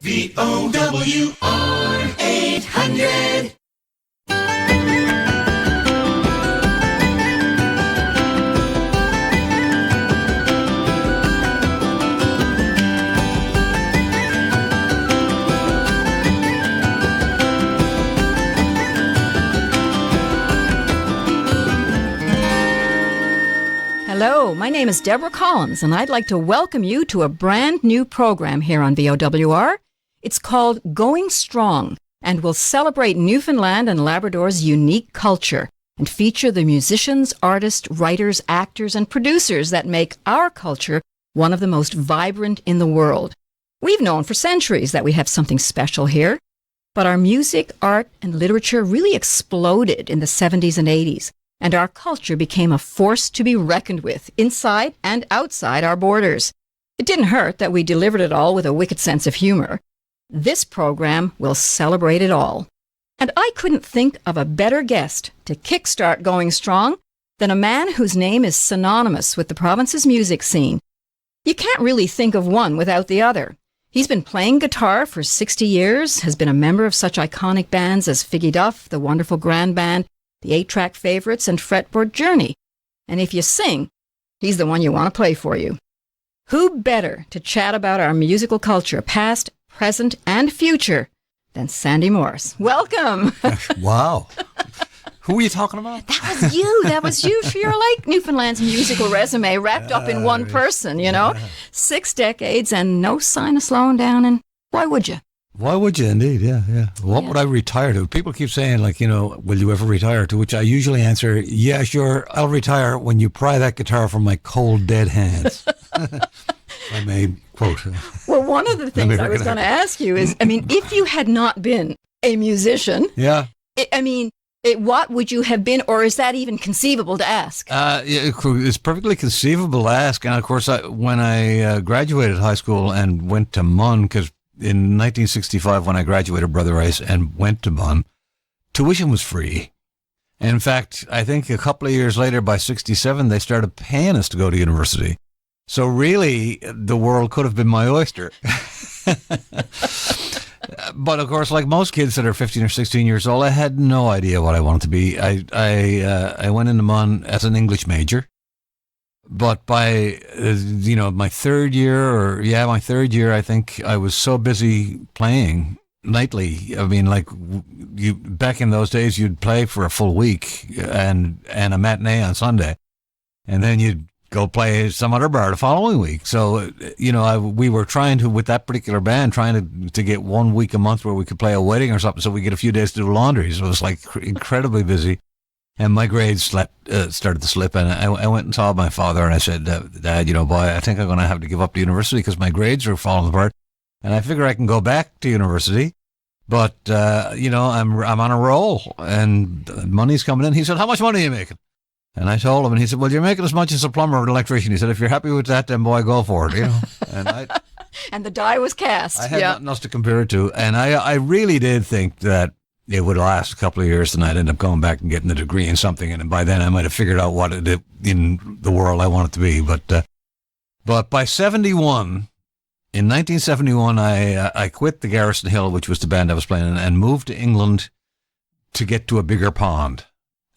VOWR 800. Hello, my name is Deborah Collins, and I'd like to welcome you to a brand new program here on VOWR. It's called Going Strong, and will celebrate Newfoundland and Labrador's unique culture and feature the musicians, artists, writers, actors, and producers that make our culture one of the most vibrant in the world. We've known for centuries that we have something special here, but our music, art, and literature really exploded in the 70s and 80s. And our culture became a force to be reckoned with, inside and outside our borders. It didn't hurt that we delivered it all with a wicked sense of humor. This program will celebrate it all. And I couldn't think of a better guest to kickstart Going Strong than a man whose name is synonymous with the province's music scene. You can't really think of one without the other. He's been playing guitar for 60 years, has been a member of such iconic bands as Figgy Duff, the Wonderful Grand Band, the 8-Track Favorites, and Fretboard Journey. And if you sing, he's the one you want to play for you. Who better to chat about our musical culture, past, present, and future, than Sandy Morris? Welcome. Wow. Who are you talking about? That was you. That was you. You're like Newfoundland's musical resume wrapped up in one person, you know? 6 decades and no sign of slowing down, and why would you? Why would you, indeed? Yeah. What would I retire to? People keep saying, like, you know, will you ever retire? To which I usually answer, yeah, sure, I'll retire when you pry that guitar from my cold, dead hands. I may quote. Well, one of the things I was going to ask you is, I mean, if you had not been a musician, what would you have been, or is that even conceivable to ask? It's perfectly conceivable to ask. And, of course, when I graduated high school and went to MUN, because in 1965, when I graduated Brother Rice and went to MUN, tuition was free. In fact, I think a couple of years later, by 67, they started paying us to go to university. So really, the world could have been my oyster. But of course, like most kids that are 15 or 16 years old, I had no idea what I wanted to be. I went into MUN as an English major. But by, my third year, I think I was so busy playing nightly. I mean, like, back in those days, you'd play for a full week and a matinee on Sunday. And then you'd go play some other bar the following week. So, we were trying to, with that particular band, trying to get 1 week a month where we could play a wedding or something so we get a few days to do laundry. So it was, like, incredibly busy. And my grades started to slip, and I went and saw my father, and I said, Dad, boy, I think I'm going to have to give up the university because my grades are falling apart, and I figure I can go back to university, but, I'm on a roll, and money's coming in. He said, how much money are you making? And I told him, and he said, well, you're making as much as a plumber or an electrician. He said, if you're happy with that, then, boy, go for it, And and the die was cast. I had nothing else to compare it to, and I really did think that it would last a couple of years, and I'd end up going back and getting a degree in something, and by then I might have figured out what it in the world I wanted to be. But by 1971, I quit the Garrison Hill, which was the band I was playing in, and moved to England to get to a bigger pond,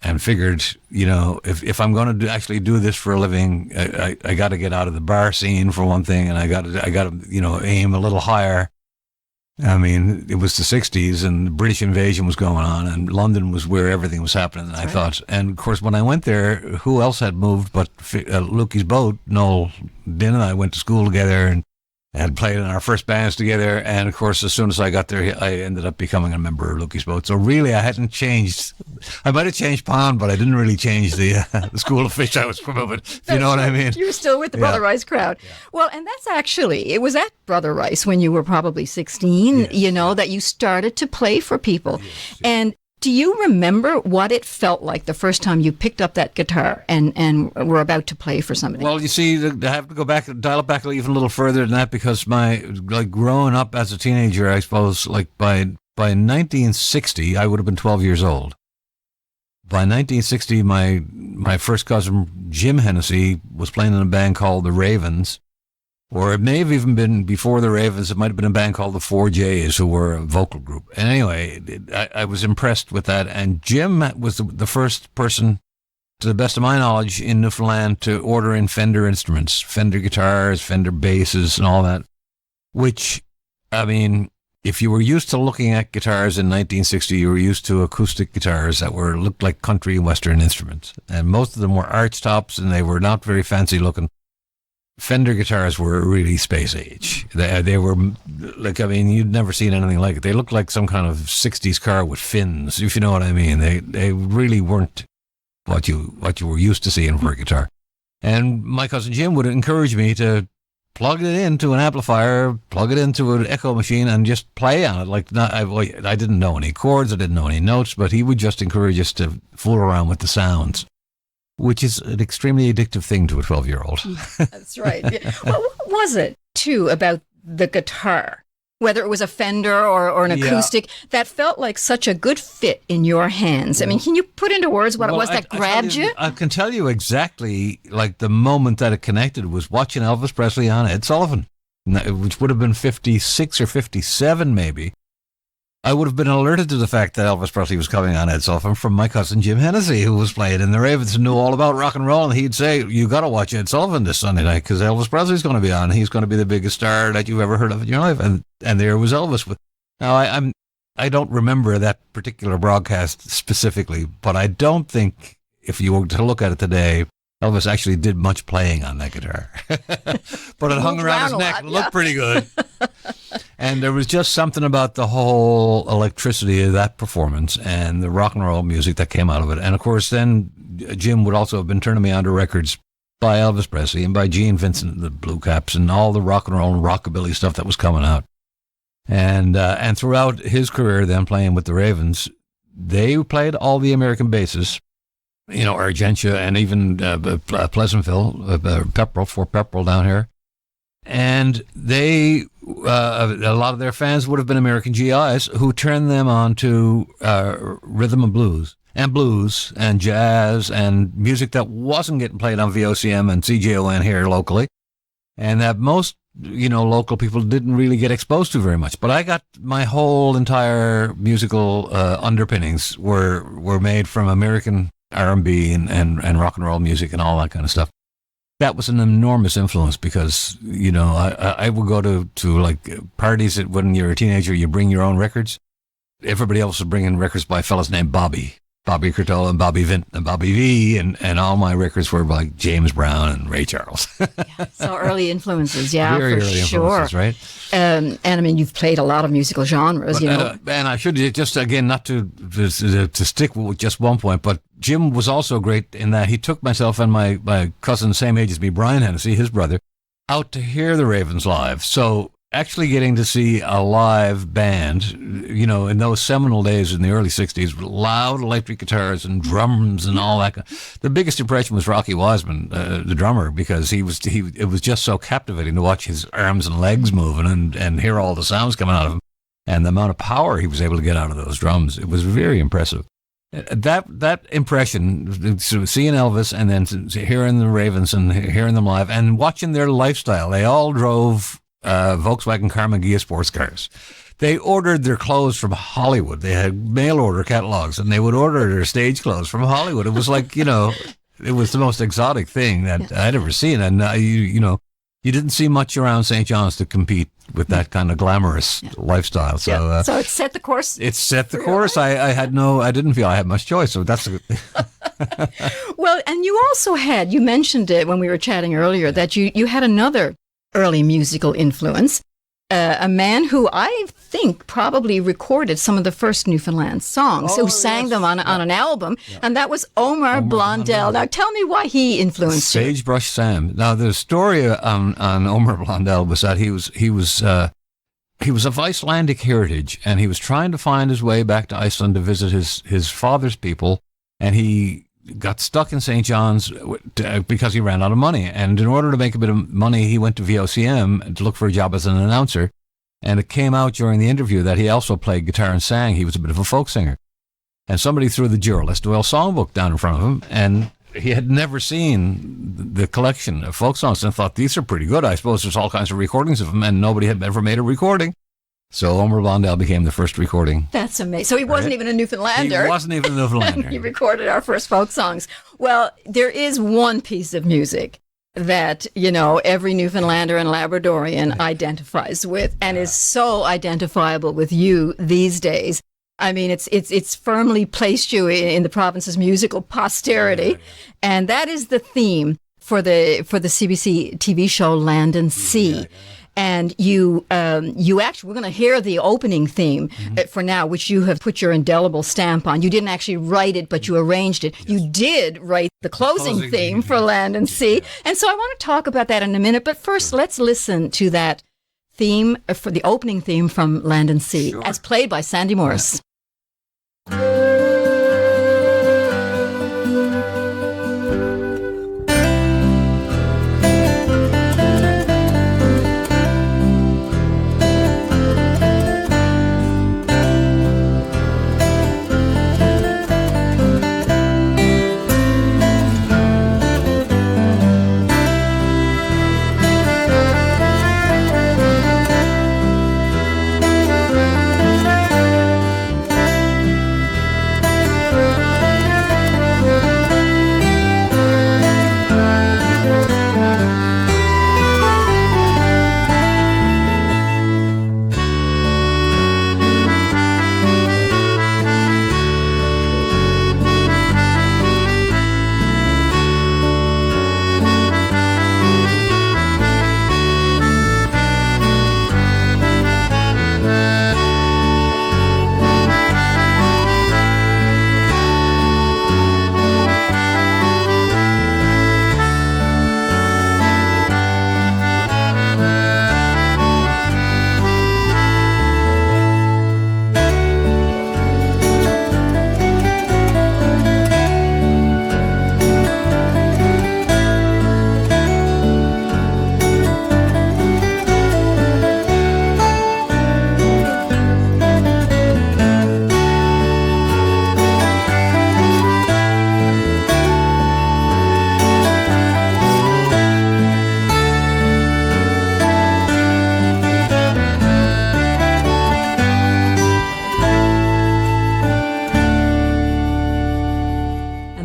and figured, if I'm going to actually do this for a living, I got to get out of the bar scene for one thing, and I got to aim a little higher. I mean, it was the 60s and the British invasion was going on, and London was where everything was happening. And I thought, and of course, when I went there, who else had moved but Lukey's Boat? Noel Din and I went to school together and had played in our first bands together. And of course, as soon as I got there, I ended up becoming a member of Lukey's Boat. So really, I hadn't changed. I might have changed pond, but I didn't really change the school of fish I was promoting. You know what I mean? You were still with the Brother Rice crowd. Yeah. Well, and that's actually, it was at Brother Rice when you were probably 16, that you started to play for people. Yes. And do you remember what it felt like the first time you picked up that guitar and were about to play for somebody? Well, you see, I have to go back, dial it back even a little further than that, because growing up as a teenager, I suppose, by 1960, I would have been 12 years old. By 1960, my first cousin, Jim Hennessy, was playing in a band called The Ravens, Or it may have even been before the Ravens. It might have been a band called the 4Js, who were a vocal group. And anyway, I was impressed with that. And Jim was the first person, to the best of my knowledge, in Newfoundland to order in Fender instruments, Fender guitars, Fender basses, and all that. Which, I mean, if you were used to looking at guitars in 1960, you were used to acoustic guitars that looked like country and western instruments. And most of them were arch tops, and they were not very fancy looking. Fender guitars were really space age. They were like, I mean, you'd never seen anything like it. They looked like some kind of 60s car with fins, if you know what I mean. They really weren't what you were used to seeing for a guitar. And my cousin Jim would encourage me to plug it into an amplifier, plug it into an echo machine, and just play on it. Like, I didn't know any chords, I didn't know any notes, but he would just encourage us to fool around with the sounds, which is an extremely addictive thing to a 12-year-old. That's right. Yeah. Well, what was it, too, about the guitar, whether it was a Fender or an acoustic, that felt like such a good fit in your hands? I mean, can you put into words what it was that grabbed you? I can tell you exactly, like, the moment that it connected was watching Elvis Presley on Ed Sullivan, which would have been 56 or 57 maybe. I would have been alerted to the fact that Elvis Presley was coming on Ed Sullivan from my cousin Jim Hennessy, who was playing in the Ravens and knew all about rock and roll. And he'd say, you got to watch Ed Sullivan this Sunday night because Elvis Presley's going to be on. He's going to be the biggest star that you've ever heard of in your life. And there was Elvis. Now, I don't remember that particular broadcast specifically, but I don't think, if you were to look at it today, Elvis actually did much playing on that guitar. But it hung around his neck and looked pretty good. And there was just something about the whole electricity of that performance and the rock and roll music that came out of it. And, of course, then Jim would also have been turning me on to records by Elvis Presley and by Gene Vincent, the Blue Caps, and all the rock and roll and rockabilly stuff that was coming out. And throughout his career then playing with the Ravens, they played all the American bases, you know, Argentia and even Pleasantville, Fort Pepperell down here. And they, a lot of their fans would have been American GIs who turned them on to rhythm and blues and jazz and music that wasn't getting played on VOCM and CJON here locally, and that most, you know, local people didn't really get exposed to very much. But I got my whole entire musical underpinnings were made from American R&B and rock and roll music and all that kind of stuff. That was an enormous influence because, you know, I would go to like parties that when you're a teenager, you bring your own records. Everybody else was bringing records by fellas named Bobby Curtola and Bobby Vint and Bobby V, and all my records were by James Brown and Ray Charles. So early influences, yeah, very for early sure. Influences, right? And I mean, you've played a lot of musical genres, you know. And I should just, again, not to stick with just one point, but Jim was also great in that he took myself and my cousin, same age as me, Brian Hennessy, his brother, out to hear the Ravens live. So actually getting to see a live band, you know, in those seminal days in the early 60s, with loud electric guitars and drums and all that. The biggest impression was Rocky Wiseman, the drummer, because it was just so captivating to watch his arms and legs moving and hear all the sounds coming out of him and the amount of power he was able to get out of those drums. It was very impressive. That impression, seeing Elvis and then hearing the Ravens and hearing them live and watching their lifestyle. They all drove Volkswagen Karmann Ghia sports cars. They ordered their clothes from Hollywood. They had mail order catalogs, and they would order their stage clothes from Hollywood. It was like, you know, it was the most exotic thing that I'd ever seen. And you didn't see much around St. John's to compete with that kind of glamorous lifestyle. So, so it set the course. It set the course. I didn't feel I had much choice. So that's a Well, and you also had, you mentioned it when we were chatting earlier, that you had another early musical influence, a man who I think probably recorded some of the first Newfoundland songs, who sang them on an album, and that was Omar Blondell. Now, tell me why he influenced you. Sagebrush Sam. Now, the story on Omar Blondell was that he was of Icelandic heritage, and he was trying to find his way back to Iceland to visit his father's people, and he got stuck in St. John's because he ran out of money. And in order to make a bit of money, he went to VOCM to look for a job as an announcer. And it came out during the interview that he also played guitar and sang. He was a bit of a folk singer. And somebody threw the Duralist Oil songbook down in front of him. And he had never seen the collection of folk songs and thought, these are pretty good. I suppose there's all kinds of recordings of them, and nobody had ever made a recording. So Omer Blondell became the first recording. That's amazing. So he wasn't even a Newfoundlander. He wasn't even a Newfoundlander. He recorded our first folk songs. Well, there is one piece of music that, every Newfoundlander and Labradorian identifies with and is so identifiable with you these days. I mean, it's firmly placed you in the province's musical posterity. And that is the theme for the CBC TV show Land and Sea. And you actually, we're going to hear the opening theme for now, which you have put your indelible stamp on. You didn't actually write it, but you arranged it. Yes. You did write the closing theme for Land and Sea. And so I want to talk about that in a minute. But first, let's listen to that theme, for the opening theme from Land and Sea, as played by Sandy Morris.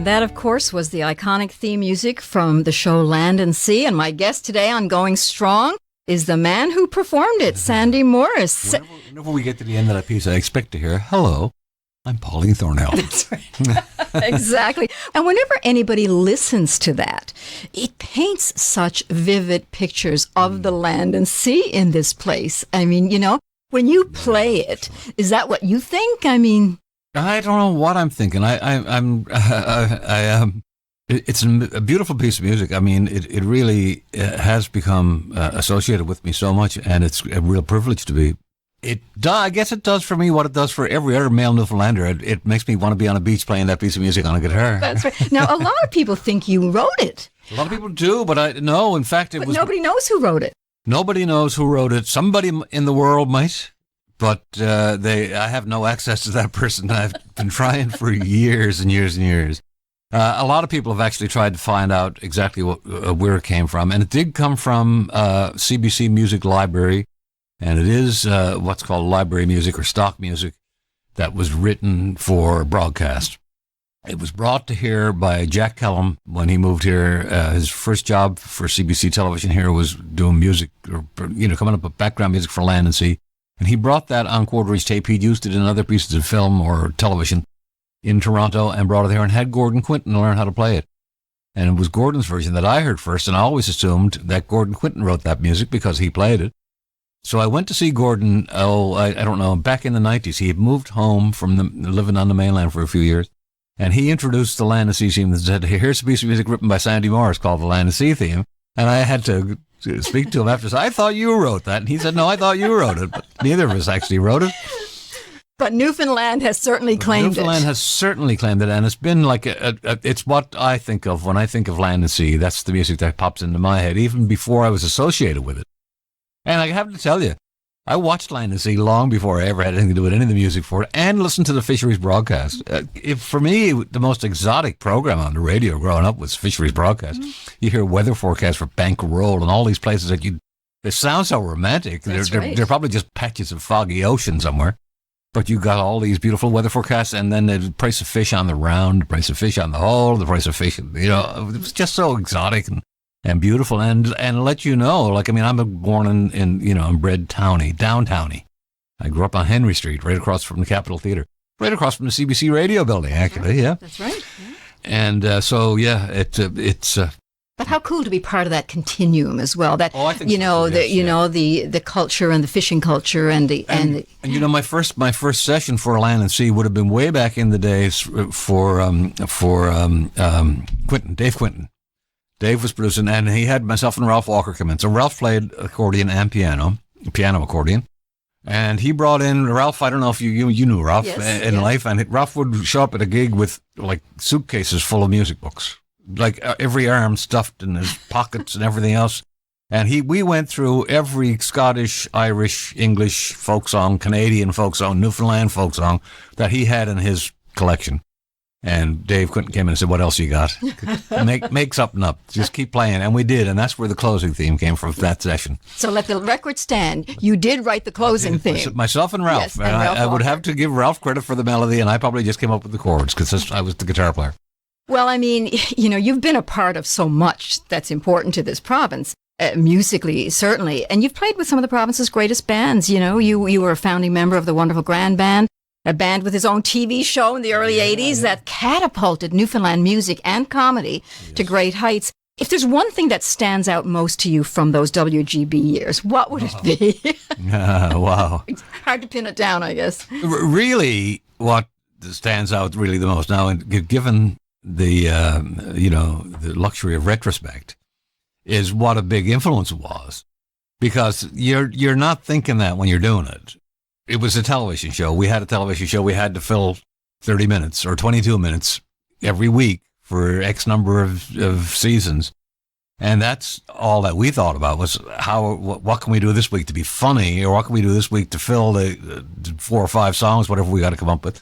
That, of course, was the iconic theme music from the show Land and Sea. And my guest today on Going Strong is the man who performed it, Sandy Morris. Whenever we get to the end of that piece, I expect to hear, hello, I'm Pauline Thornhill. That's right. Exactly. And whenever anybody listens to that, it paints such vivid pictures of the land and sea in this place. I mean, when you play it, is that what you think? I mean... I don't know what I'm thinking. It's a beautiful piece of music. I mean, it really has become associated with me so much, and it's a real privilege to be. I guess it does for me what it does for every other male Newfoundlander. It makes me want to be on a beach playing that piece of music on a guitar. That's right. Now, a lot of people think you wrote it. A lot of people do, but no. In fact, but nobody knows who wrote it. Nobody knows who wrote it. Somebody in the world might. But I have no access to that person. I've been trying for years and years and years. A lot of people have actually tried to find out exactly where it came from. And it did come from CBC Music Library. And it is what's called library music or stock music that was written for broadcast. It was brought to here by Jack Kellum when he moved here. His first job for CBC television here was doing music, or coming up with background music for Land and Sea. And he brought that on quarter-inch tape. He'd used it in other pieces of film or television in Toronto and brought it here and had Gordon Quinton learn how to play it. And it was Gordon's version that I heard first, and I always assumed that Gordon Quinton wrote that music because he played it. So I went to see Gordon, I don't know, back in the 90s. He had moved home from living on the mainland for a few years, and he introduced the Land and Sea theme and said, here's a piece of music written by Sandy Morris called the Land and Sea theme. And I had to speak to him after, so I thought you wrote that. And he said, no, I thought you wrote it. But neither of us actually wrote it. But Newfoundland has certainly claimed it. Newfoundland has certainly claimed it. And it's been like, it's what I think of when I think of Land and Sea. That's the music that pops into my head, even before I was associated with it. And I have to tell you, I watched Land and Sea long before I ever had anything to do with any of the music for it, and listened to the Fisheries broadcast. For me, the most exotic program on the radio growing up was Fisheries broadcast. You hear weather forecasts for Banquerole and all these places that they sound so romantic. They're probably just patches of foggy ocean somewhere. But you got all these beautiful weather forecasts, and then the price of fish on the round, the price of fish on the hole, the price of fish, it was just so exotic and beautiful, and let you know, like, I mean, I'm born in bred downtowny. I grew up on Henry Street, right across from the Capitol Theater, right across from the CBC radio building, actually, yeah. That's right. Yeah. And it's But how cool to be part of that continuum as well. That I think the culture and the fishing culture and my first session for Land and Sea would have been way back in the days for Quinton, Dave Quinton. Dave was producing, and he had myself and Ralph Walker come in. So Ralph played accordion and piano accordion. And he brought in Ralph. I don't know if you knew Ralph in life, and Ralph would show up at a gig with like suitcases full of music books, like every arm stuffed in his pockets and everything else. And we went through every Scottish, Irish, English folk song, Canadian folk song, Newfoundland folk song that he had in his collection. And Dave Quinton came in and said, "What else you got? Make something up. Just keep playing." And we did, and that's where the closing theme came from that session. So let the record stand. You did write the closing theme. Myself and Ralph. Yes, and Ralph I would Walker. have to give Ralph credit for the melody, and I probably just came up with the chords because I was the guitar player. Well, I mean, you've been a part of so much that's important to this province, musically, certainly. And you've played with some of the province's greatest bands. You were a founding member of the wonderful Grand Band, a band with its own TV show in the early 80s that catapulted Newfoundland music and comedy to great heights. If there's one thing that stands out most to you from those WGB years, what would it be? Wow. It's hard to pin it down, I guess. Really, what stands out really the most now, and given the luxury of retrospect, is what a big influence it was, because you're not thinking that when you're doing it. It was a television show. We had a television show. We had to fill 30 minutes or 22 minutes every week for X number of seasons. And that's all that we thought about was what can we do this week to be funny, or what can we do this week to fill the 4 or 5 songs, whatever we got to come up with.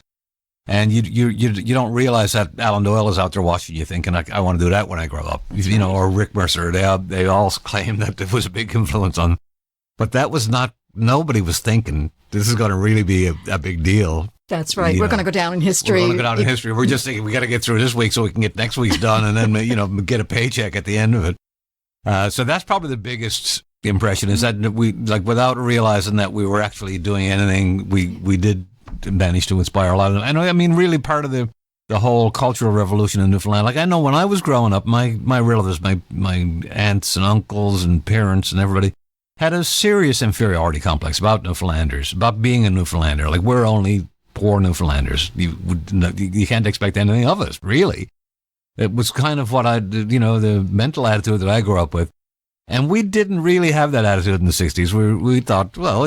And you don't realize that Alan Doyle is out there watching you thinking, I want to do that when I grow up, or Rick Mercer. They all claim that it was a big influence on, but that was not, nobody was thinking this is going to really be a big deal. That's right. We're going to go down in history. We're going to go down in history. We're just thinking we got to get through this week so we can get next week's done and then, get a paycheck at the end of it. So that's probably the biggest impression, is that we, like, without realizing that we were actually doing anything, we did manage to inspire a lot. And I mean, really part of the whole cultural revolution in Newfoundland. Like, I know when I was growing up, my relatives, my aunts and uncles and parents and everybody had a serious inferiority complex about Newfoundlanders, about being a Newfoundlander. Like, we're only poor Newfoundlanders. You can't expect anything of us, really. It was kind of what the mental attitude that I grew up with. And we didn't really have that attitude in the 60s. We thought, well,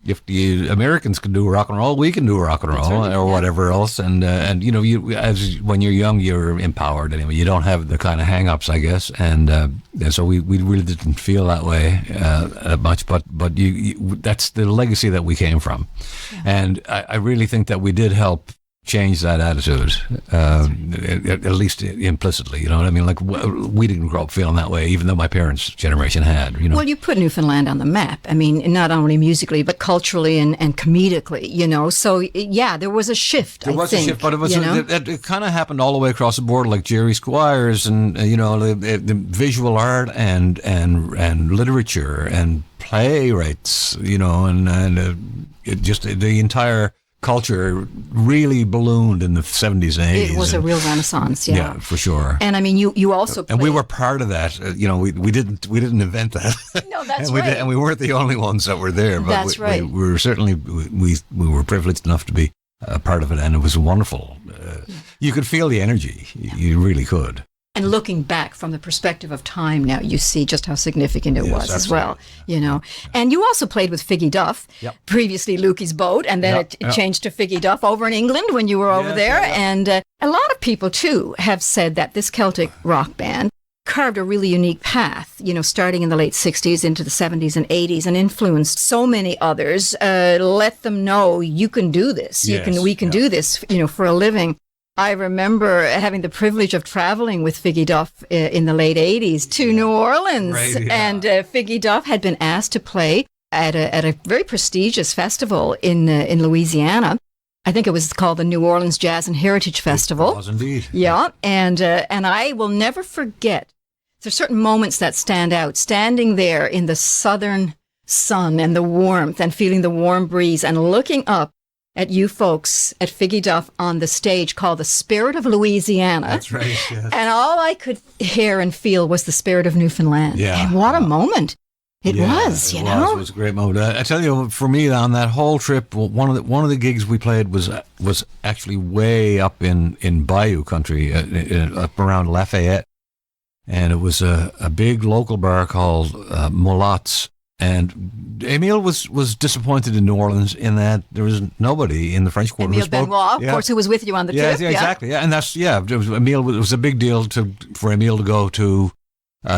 if the Americans can do rock and roll, we can do rock and roll, or whatever else. And when you're young, you're empowered anyway. You don't have the kind of hang-ups, I guess. And so we really didn't feel that way much. But that's the legacy that we came from. Yeah. And I really think that we did help change that attitude, at least implicitly. You know what I mean? Like, we didn't grow up feeling that way, even though my parents' generation had. Well, you put Newfoundland on the map. I mean, not only musically, but culturally and comedically. So, yeah, there was a shift, There was a shift, but it kind of happened all the way across the board, like Jerry Squires and, the visual art and literature and playwrights, and just the entire culture really ballooned in the 70s and 80s. It was a real renaissance, yeah. Yeah, for sure. And I mean, you also played. And we were part of that. We didn't invent that. No, that's and right. And we weren't the only ones that were there. But that's right. We were certainly, we were privileged enough to be a part of it, and it was wonderful. You could feel the energy. You really could. And looking back from the perspective of time now, you see just how significant it was as well, And you also played with Figgy Duff, previously Lukey's Boat, and then it changed to Figgy Duff over in England when you were over there. And a lot of people, too, have said that this Celtic rock band carved a really unique path, starting in the late 60s into the 70s and 80s, and influenced so many others. Let them know you can do this. We can do this, for a living. I remember having the privilege of traveling with Figgy Duff in the late 80s to New Orleans. Right, yeah. And Figgy Duff had been asked to play at a very prestigious festival in Louisiana. I think it was called the New Orleans Jazz and Heritage Festival. It was indeed. Yeah, and I will never forget. There's certain moments that stand out, standing there in the southern sun and the warmth and feeling the warm breeze and looking up at you folks at Figgy Duff on the stage called The Spirit of Louisiana. That's right, yes. And all I could hear and feel was the spirit of Newfoundland. Yeah. And what a moment. It was. It was a great moment. I tell you, for me, on that whole trip, one of the gigs we played was actually way up in Bayou country, up around Lafayette, and it was a big local bar called Mulat's. And Emile was disappointed in New Orleans in that there was nobody in the French Quarter. Emile Benoit, of course, who was with you on the trip. Yeah, exactly. Yeah, and it was a big deal for Emile to go to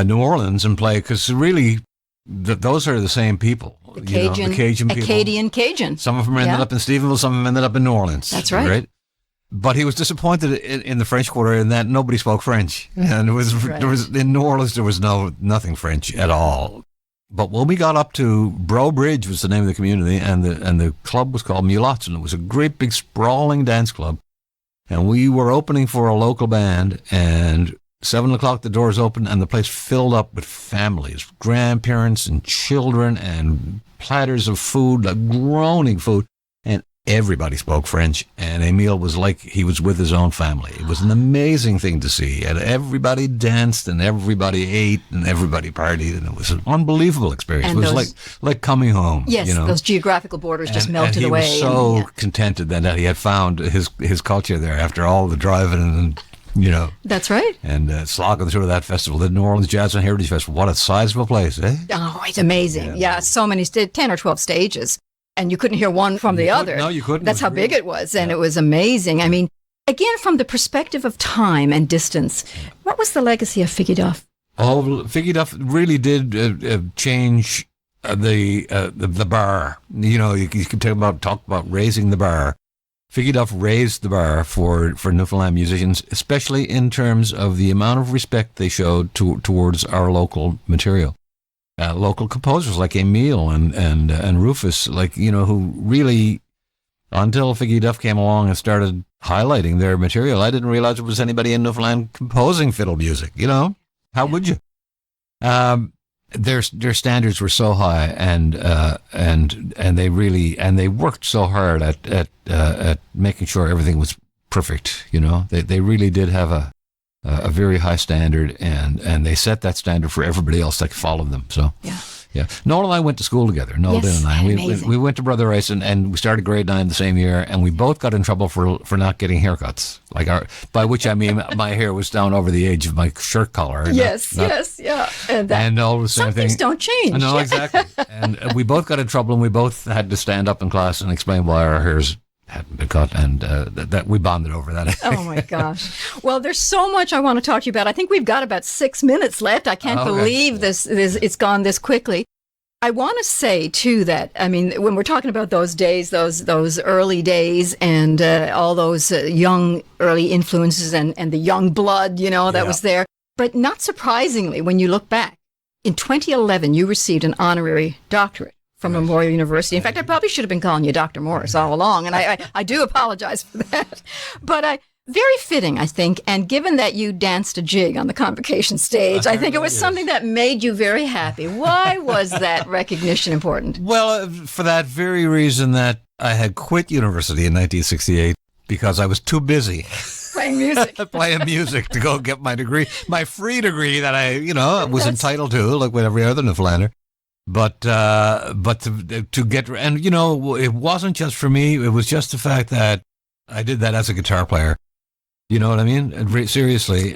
New Orleans and play, because really. Those are the same people. The Cajun people. Acadian Cajun. Some of them ended up in Stephenville, some of them ended up in New Orleans. That's right. But he was disappointed in the French Quarter in that nobody spoke French. And there was in New Orleans there was nothing French at all. But when we got up to Bro Bridge was the name of the community, and the club was called Mulat's, and it was a great big sprawling dance club. And we were opening for a local band, and 7 o'clock, the doors opened, and the place filled up with families, grandparents and children, and platters of food, like groaning food. And everybody spoke French, and Emile was like he was with his own family. It was an amazing thing to see. And everybody danced, and everybody ate, and everybody partied, and it was an unbelievable experience. And it was like coming home. Yes, those geographical borders just melted away. And he was so contented that he had found his culture there after all the driving and That's right. And slogging through that festival, the New Orleans Jazz and Heritage Festival. What a sizable place, eh? Oh, it's amazing. Yeah, so many, 10 or 12 stages. And you couldn't hear one from the other. No, you couldn't. That's how big it was. And it was amazing. I mean, again, from the perspective of time and distance, what was the legacy of Figgy Duff? Oh, Figgy Duff really did change the bar. You could talk about raising the bar. Figgy Duff raised the bar for Newfoundland musicians, especially in terms of the amount of respect they showed towards our local material. Local composers like Emile and Rufus, who really, until Figgy Duff came along and started highlighting their material, I didn't realize there was anybody in Newfoundland composing fiddle music. How would you? Their standards were so high, and they worked so hard at making sure everything was perfect. They really did have a very high standard, and they set that standard for everybody else that followed them. So yeah. Noel and I went to school together. Noel and I. We went to Brother Rice, and we started grade 9 the same year, and we both got in trouble for not getting haircuts. By which I mean my hair was down over the edge of my shirt collar. Yes. And all the same some things don't change. No, exactly. And we both got in trouble, and we both had to stand up in class and explain why our hairs hadn't been cut, and that we bonded over that. Oh my gosh! Well, there's so much I want to talk to you about. I think we've got about 6 minutes left. I can't believe this it's gone this quickly. I want to say too that when we're talking about those days, those early days, and all those young early influences and the young blood, that was there. But not surprisingly, when you look back, in 2011, you received an honorary doctorate from Memorial University. In fact, I probably should have been calling you Dr. Morris all along, and I do apologize for that. But very fitting, I think, and given that you danced a jig on the convocation stage, I think it was something that made you very happy. Why was that recognition important? Well, for that very reason that I had quit university in 1968 because I was too busy playing music. Playing music to go get my degree, my free degree that I, was entitled to, like with every other Newfoundlander. But to get, and it wasn't just for me. It was just the fact that I did that as a guitar player. You know what I mean? Seriously,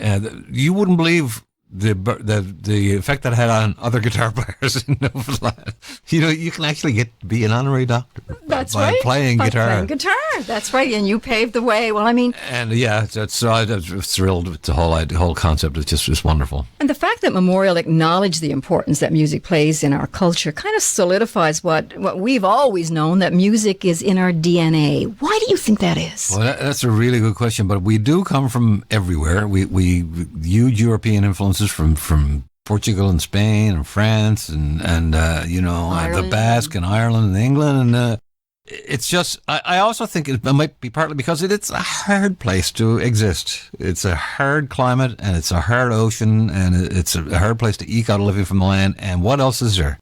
you wouldn't believe the effect that had on other guitar players in Newfoundland. You can actually be an honorary doctor by playing guitar. Playing guitar. That's right. And you paved the way. Well, I mean, and I was thrilled with the whole concept. It's just wonderful. And the fact that Memorial acknowledged the importance that music plays in our culture kind of solidifies what we've always known, that music is in our DNA. Why do you think that is? Well, that's a really good question. But we do come from everywhere. We huge European influences from Portugal and Spain and France and the Basque and Ireland and England, and it's just I also think it might be partly because it's a hard place to exist. It's a hard climate and it's a hard ocean and it's a hard place to eke out a living from the land. And what else is there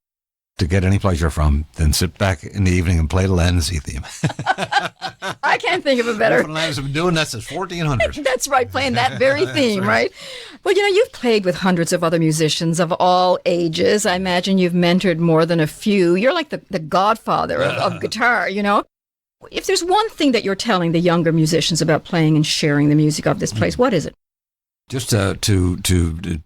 to get any pleasure from than sit back in the evening and play the Land and Sea theme? I can't think of a better. Newfoundlanders have been doing that since 1400. That's right, playing that very theme, right? Well, you've played with hundreds of other musicians of all ages. I imagine you've mentored more than a few. You're like the godfather of guitar, If there's one thing that you're telling the younger musicians about playing and sharing the music of this place, what is it? Just to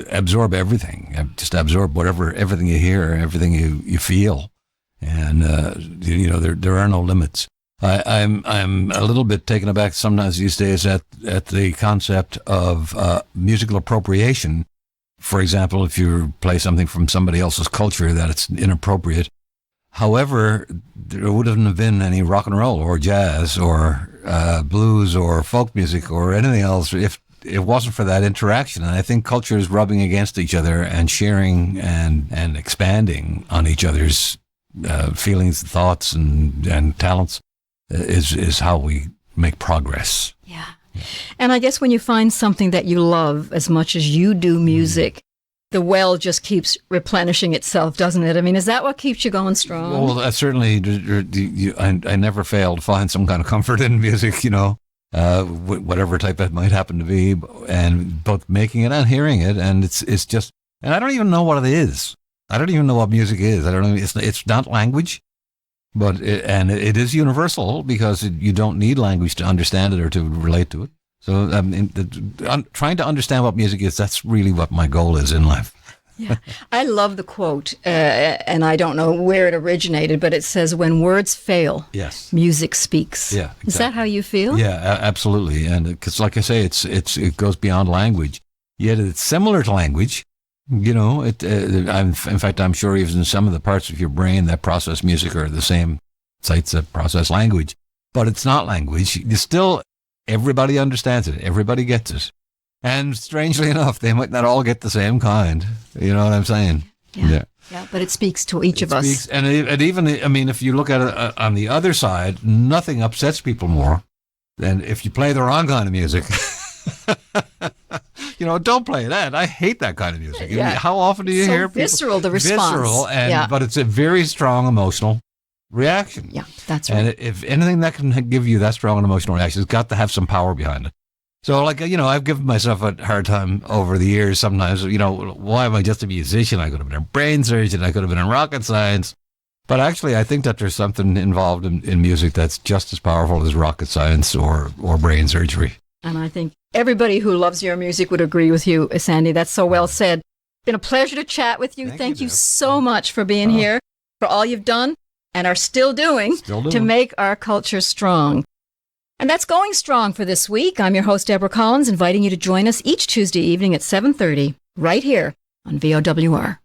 absorb everything. Just absorb everything you hear, everything you feel, and there are no limits. I'm a little bit taken aback sometimes these days at the concept of musical appropriation. For example, if you play something from somebody else's culture, that it's inappropriate. However, there wouldn't have been any rock and roll or jazz or blues or folk music or anything else if it wasn't for that interaction. And I think cultures rubbing against each other and sharing and expanding on each other's feelings, thoughts, and talents is how we make progress. Yeah. And I guess when you find something that you love as much as you do music, the well just keeps replenishing itself, doesn't it? I mean, is that what keeps you going strong? Well, certainly, I never fail to find some kind of comfort in music, whatever type that might happen to be, and both making it and hearing it. And it's just, and I don't even know what it is. I don't even know what music is. I don't know. It's not language. But it is universal because you don't need language to understand it or to relate to it. So trying to understand what music is, that's really what my goal is in life. Yeah, I love the quote, and I don't know where it originated, but it says, "When words fail, yes, music speaks." Yeah, exactly. Is that how you feel? Yeah, absolutely. And because, like I say, it goes beyond language. Yet it's similar to language. In fact, I'm sure even some of the parts of your brain that process music are the same sites that process language. But it's not language. Everybody understands it. Everybody gets it. And strangely enough, they might not all get the same kind. You know what I'm saying? Yeah. Yeah, but it speaks to each of us. And even, if you look at it on the other side, nothing upsets people more than if you play the wrong kind of music. Don't play that. I hate that kind of music. Yeah. How often do you hear people? Visceral, the response. Visceral, but it's a very strong emotional reaction. Yeah, that's right. And if anything that can give you that strong an emotional reaction, it's got to have some power behind it. So, I've given myself a hard time over the years sometimes. Why am I just a musician? I could have been a brain surgeon. I could have been in rocket science. But actually, I think that there's something involved in music that's just as powerful as rocket science or brain surgery. And I think everybody who loves your music would agree with you, Sandy. That's so well said. Been a pleasure to chat with you. Thank you so much for being here, for all you've done and are still doing to make our culture strong. And that's Going Strong for this week. I'm your host, Deborah Collins, inviting you to join us each Tuesday evening at 7:30 right here on VOWR.